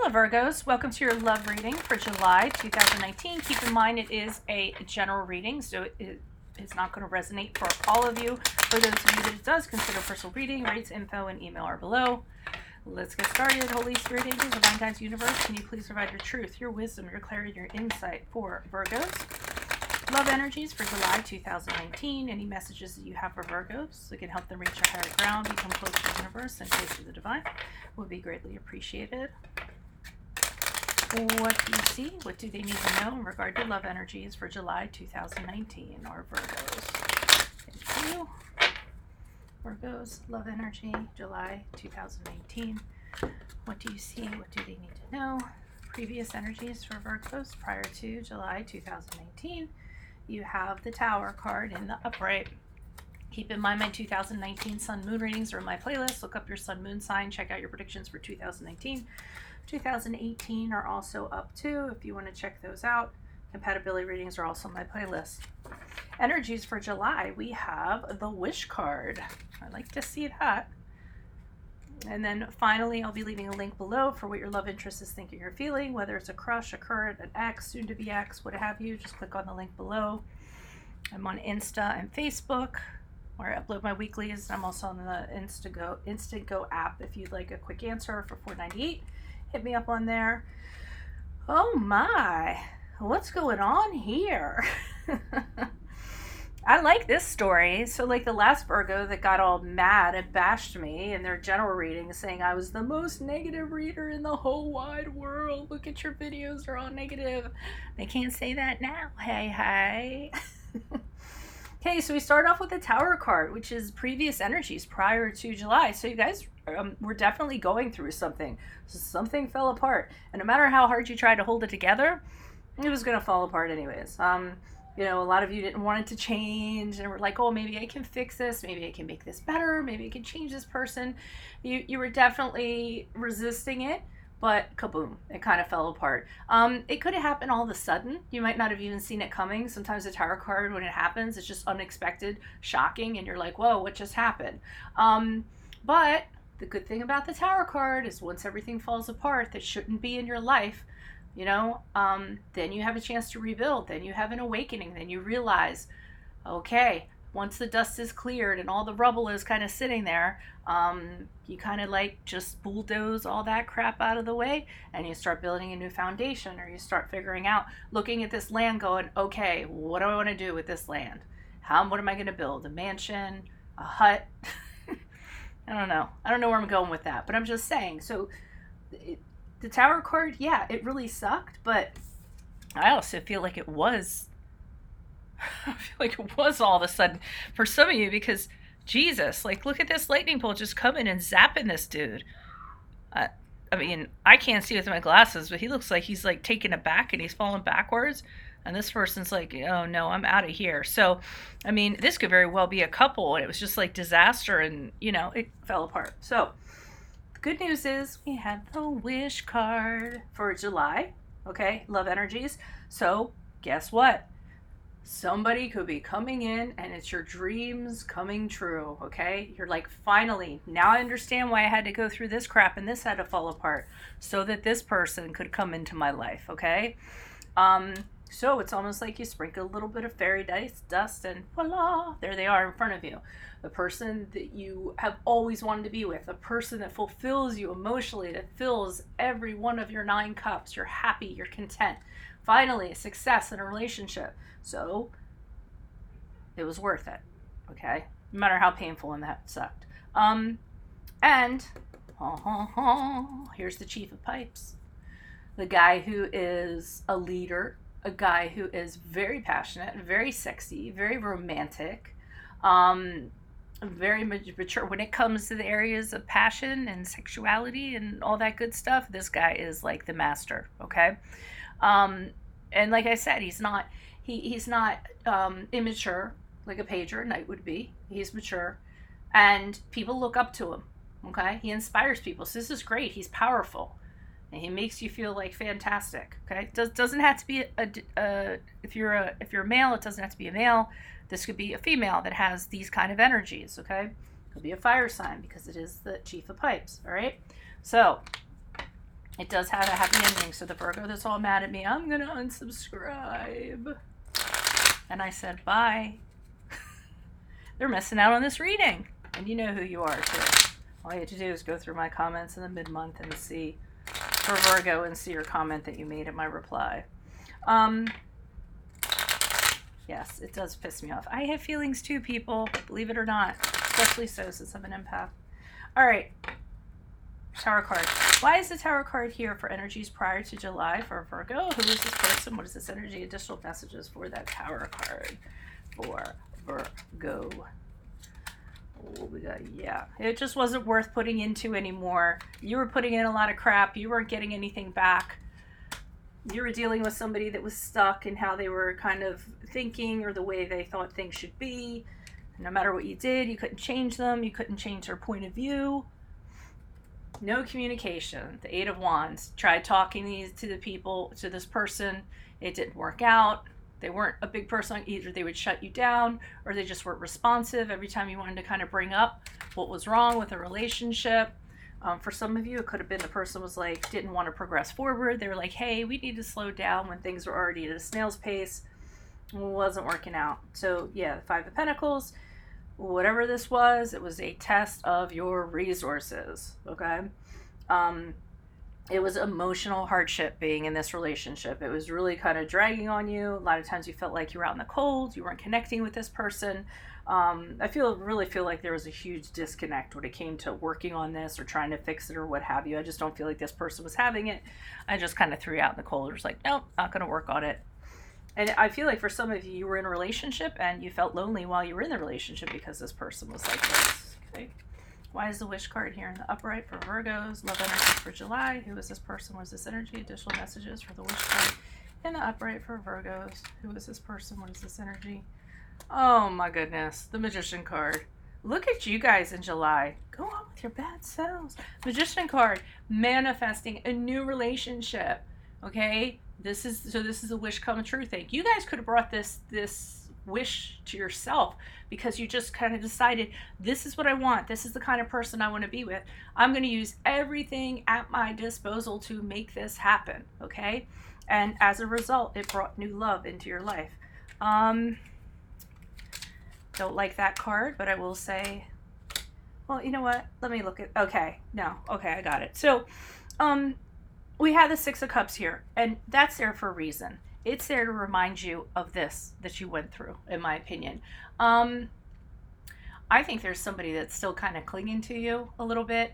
Hello Virgos, welcome to your love reading for July 2019. Keep in mind it is a general reading, so it is not going to resonate for all of you. For those of you that it does, consider personal reading. Rates, info, and email are below. Let's get started. Holy Spirit, angels, divine guides, universe, can you please provide your truth, your wisdom, your clarity, your insight for Virgos? Love energies for July 2019. Any messages that you have for Virgos that can help them reach a higher ground, become closer to the universe, and closer to the divine would be greatly appreciated. What do you see? What do they need to know in regard to love energies for July 2019 or Virgos? Thank you. Virgos, love energy, July 2019. What do you see? What do they need to know? Previous energies for Virgos prior to July 2019. You have the Tower card in the upright. Keep in mind my 2019 Sun Moon readings are in my playlist. Look up your Sun Moon sign. Check out your predictions for 2019. 2018 are also up too if you want to check those out. Compatibility readings are also on my playlist. Energies for July, we have the Wish card. I like to see that. And then finally, I'll be leaving a link below for what your love interest is thinking or feeling, whether it's a crush, a current, an ex, soon to be ex, what have you. Just click on the link below. I'm on Insta and Facebook, where I upload my weeklies. I'm also on the Instant Go app if you'd like a quick answer for $4.98. Hit me up on there. Oh my, what's going on here? I like this story. So like the last Virgo that got all mad and bashed me in their general reading saying I was the most negative reader in the whole wide world. Look at your videos, they're all negative. They can't say that now. Hey. Okay, so we start off with the Tower card, which is previous energies prior to July. So you guys were definitely going through something. So something fell apart. And no matter how hard you tried to hold it together, it was going to fall apart anyways. You know, a lot of you didn't want it to change and were like, oh, maybe I can fix this. Maybe I can make this better. Maybe I can change this person. You were definitely resisting it. But kaboom, it kind of fell apart. It could have happened all of a sudden. You might not have even seen it coming. Sometimes the Tower card, when it happens, it's just unexpected, shocking, and you're like, whoa, what just happened? But the good thing about the Tower card is once everything falls apart that shouldn't be in your life, you know, then you have a chance to rebuild. Then you have an awakening. Then you realize, okay, once the dust is cleared and all the rubble is kind of sitting there, you kind of like just bulldoze all that crap out of the way and you start building a new foundation, or you start figuring out, looking at this land going, okay, what do I want to do with this land? What am I going to build? A mansion? A hut? I don't know. I don't know where I'm going with that, but I'm just saying. So the Tower card, yeah, it really sucked, but I also feel like it was all of a sudden for some of you, because Jesus, like, look at this lightning bolt just coming and zapping this dude. I mean, I can't see with my glasses, but he looks like he's like taken aback and he's falling backwards. And this person's like, oh no, I'm out of here. So, I mean, this could very well be a couple, and it was just like disaster, and you know, it fell apart. So, the good news is we have the Wish card for July. Okay, love energies. So, guess what? Somebody could be coming in and it's your dreams coming true, okay? You're like, finally, now I understand why I had to go through this crap and this had to fall apart so that this person could come into my life, okay? So it's almost like you sprinkle a little bit of fairy dust and voila, there they are in front of you. The person that you have always wanted to be with, a person that fulfills you emotionally, that fills every one of your 9 cups. You're happy, you're content. Finally, a success in a relationship. So it was worth it, okay? No matter how painful and that sucked. And here's the Chief of Pipes. The guy who is a leader, a guy who is very passionate, very sexy, very romantic, very mature. When it comes to the areas of passion and sexuality and all that good stuff, this guy is like the master, okay? And like I said, he's not immature like a pager knight would be. He's mature, and people look up to him. Okay, he inspires people. So this is great. He's powerful, and he makes you feel like fantastic. Okay, doesn't have to be if you're a male, it doesn't have to be a male. This could be a female that has these kind of energies. Okay, it could be a fire sign because it is the Chief of Pipes. All right, so It does have a happy ending. So the Virgo that's all mad at me, I'm going to unsubscribe. And I said, bye. They're missing out on this reading. And you know who you are, too. All you have to do is go through my comments in the mid-month and see, for Virgo, and see your comment that you made at my reply. Yes, it does piss me off. I have feelings too, people, believe it or not, especially so since I'm an empath. All right, Tower card. Why is the Tower card here for energies prior to July for Virgo? Who is this person? What is this energy? Additional messages for that Tower card for Virgo. Oh, we got, yeah, it just wasn't worth putting into anymore. You were putting in a lot of crap. You weren't getting anything back. You were dealing with somebody that was stuck in how they were kind of thinking or the way they thought things should be. No matter what you did, you couldn't change them. You couldn't change their point of view. No communication. The Eight of Wands. Tried talking to the people, to this person. It didn't work out. They weren't a big person. Either they would shut you down or they just weren't responsive every time you wanted to kind of bring up what was wrong with the relationship. For some of you, it could have been the person was like, didn't want to progress forward. They were like, hey, we need to slow down when things were already at a snail's pace. It wasn't working out. So yeah, the Five of Pentacles, whatever this was, it was a test of your resources, okay? It was emotional hardship being in this relationship. It was really kind of dragging on you. A lot of times you felt like you were out in the cold. You weren't connecting with this person. I really feel like there was a huge disconnect when it came to working on this or trying to fix it or what have you. I just don't feel like this person was having it. I just kind of threw you out in the cold. It was like, nope, not going to work on it. And I feel like for some of you, you were in a relationship and you felt lonely while you were in the relationship because this person was like this. Okay. Why is the Wish card here in the upright for Virgos? Love energy for July. Who is this person? What is this energy? Additional messages for the Wish card in the upright for Virgos. Who is this person? What is this energy? Oh my goodness. The Magician card. Look at you guys in July. Go on with your bad selves. Magician card. Manifesting a new relationship. Okay? This is a wish come true thing. You guys could have brought this wish to yourself because you just kind of decided, this is what I want. This is the kind of person I want to be with. I'm going to use everything at my disposal to make this happen. Okay? And as a result, it brought new love into your life. Don't like that card, but I will say, well, you know what? Let me look at, okay, no, okay, I got it. So, we have the Six of Cups here, and that's there for a reason. It's there to remind you of this that you went through, in my opinion. I think there's somebody that's still kind of clinging to you a little bit,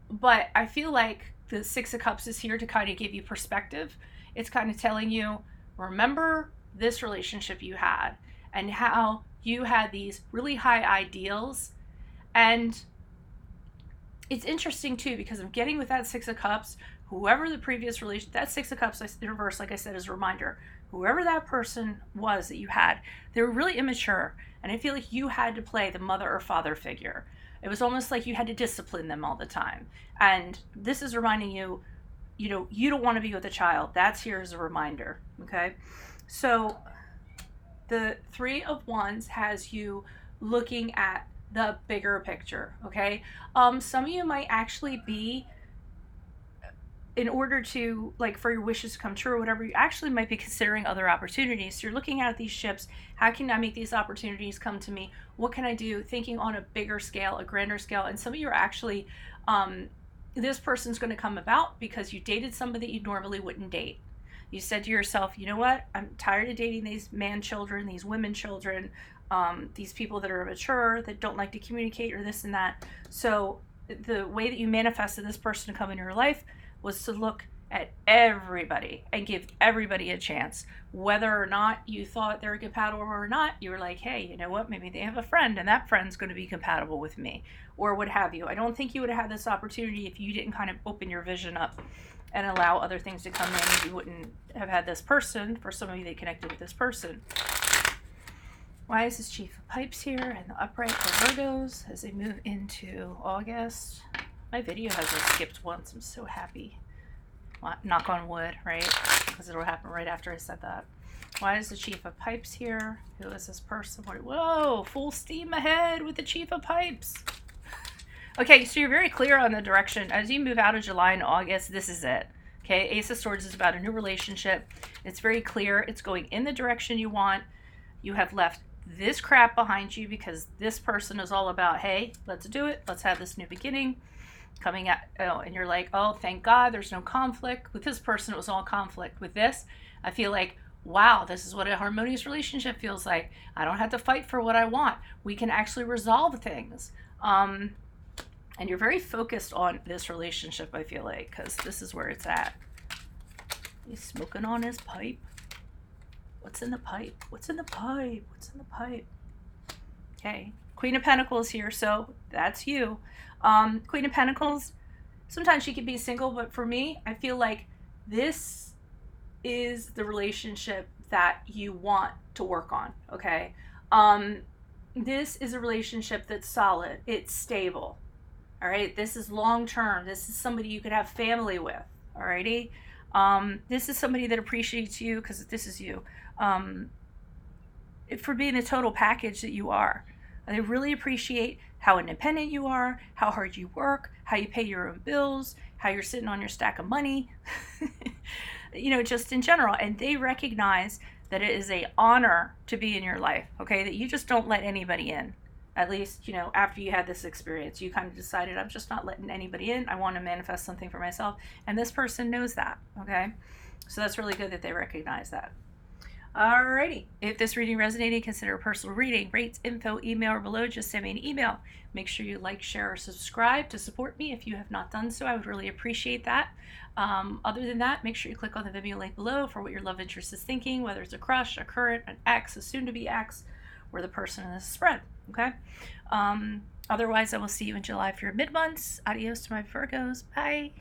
but I feel like the Six of Cups is here to kind of give you perspective. It's kind of telling you, remember this relationship you had and how you had these really high ideals. And it's interesting too, because I'm getting with that Six of Cups, whoever the previous relation, that Six of Cups in reverse, like I said, is a reminder. Whoever that person was that you had, they were really immature. And I feel like you had to play the mother or father figure. It was almost like you had to discipline them all the time. And this is reminding you, you know, you don't want to be with a child. That's here as a reminder. Okay. So the Three of Wands has you looking at the bigger picture. Okay. Some of you might actually be, in order to, like, for your wishes to come true or whatever, you actually might be considering other opportunities. So you're looking at these ships. How can I make these opportunities come to me? What can I do? Thinking on a bigger scale, a grander scale. And some of you are actually, this person's going to come about because you dated somebody that you normally wouldn't date. You said to yourself, you know what? I'm tired of dating these man children, these women children, these people that are immature, that don't like to communicate or this and that. So the way that you manifested this person to come into your life was to look at everybody and give everybody a chance. Whether or not you thought they were compatible or not, you were like, hey, you know what? Maybe they have a friend and that friend's going to be compatible with me, or what have you. I don't think you would have had this opportunity if you didn't kind of open your vision up and allow other things to come in. You wouldn't have had this person. For some of you, they connected with this person. Why is this Chief of Pipes here and the upright for Virgos as they move into August? My video hasn't skipped once. I'm so happy. Knock on wood, right? Because it'll happen right after I said that. Why is the Chief of Pipes here? Who is this person? Whoa, full steam ahead with the Chief of Pipes. Okay, so you're very clear on the direction. As you move out of July and August, this is it. Okay, Ace of Swords is about a new relationship. It's very clear. It's going in the direction you want. You have left this crap behind you because this person is all about, hey, let's do it. Let's have this new beginning coming at, oh, and you're like, oh, thank God there's no conflict. With this person, it was all conflict. With this, I feel like, wow, this is what a harmonious relationship feels like. I don't have to fight for what I want. We can actually resolve things. And you're very focused on this relationship, I feel like, because this is where it's at. He's smoking on his pipe. What's in the pipe? What's in the pipe? What's in the pipe? Okay. Queen of Pentacles here, so that's you. Queen of Pentacles, sometimes she could be single, but for me, I feel like this is the relationship that you want to work on, okay? This is a relationship that's solid. It's stable, all right? This is long-term. This is somebody you could have family with, all righty? This is somebody that appreciates you because this is you. For being the total package that you are. They really appreciate how independent you are, how hard you work, how you pay your own bills, how you're sitting on your stack of money, you know, just in general. And they recognize that it is an honor to be in your life, okay? That you just don't let anybody in. At least, you know, after you had this experience, you kind of decided, I'm just not letting anybody in. I want to manifest something for myself. And this person knows that, okay? So that's really good that they recognize that. Alrighty, if this reading resonated, consider a personal reading. Rates, info, email, or below, just send me an email. Make sure you like, share, or subscribe to support me if you have not done so. I would really appreciate that. Other than that, make sure you click on the Vimeo link below for what your love interest is thinking, whether it's a crush, a current, an ex, a soon-to-be ex, or the person in this spread, okay? Otherwise, I will see you in July for your mid-months. Adios to my Virgos. Bye.